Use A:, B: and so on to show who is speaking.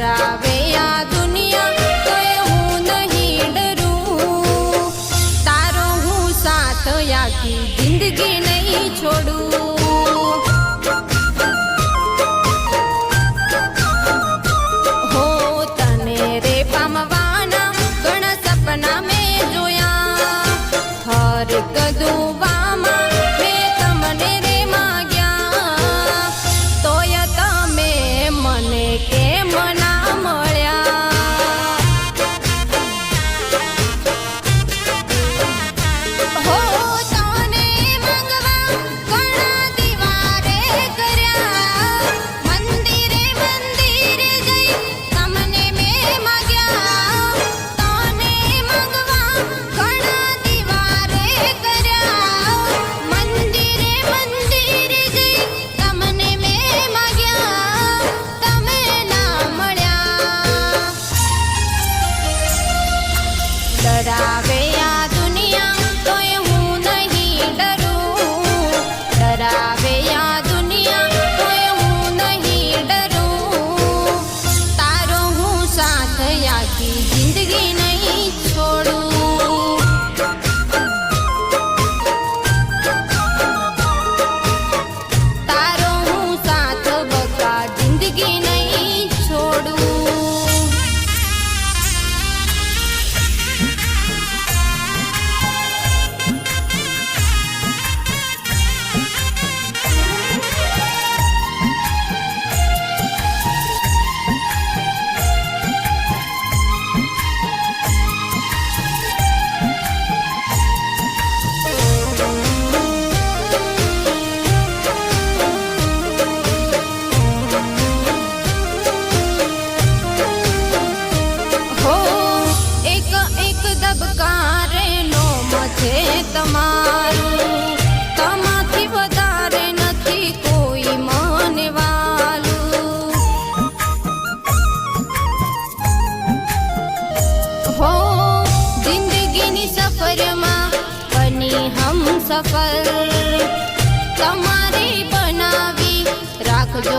A: डरावे आ दुनिया तोय हूँ नहीं डरूं, तारो हूँ साथ आखी जिंदगी नहीं छोड़ूं। हो तने रे पामवाना घणा सपना में जोया, हर कदुवामा मैं तमने रे माग्या, तोय तमे मने केम ना मळ्या। हो तने मंगवा घणा दीवारे कर्या, मंदिरे मंदिरे जई तमने में माग्या, तने मंगवा घणा दीवारे कर्या, मंदिरे मंदिरे जई तमने में माग्या, तमे ना मळ्या। डरावे आ दुनिया तोय हूँ नहीं डरूं, डरावे आ दुनिया तोय हूँ नहीं डरूं, तारो हूँ साथ आखी जिंदगी नहीं छोड़ूं। तारो हूँ साथ बका जिंदगी नहीं छोड़ूं। हो एक एक दबकारे नो मथे तमारू, तमाथी वधारे नथी कोई माने वालू। हो जिंदगीनी सफर में बनी हम सफल, तमारी बनावी राखजो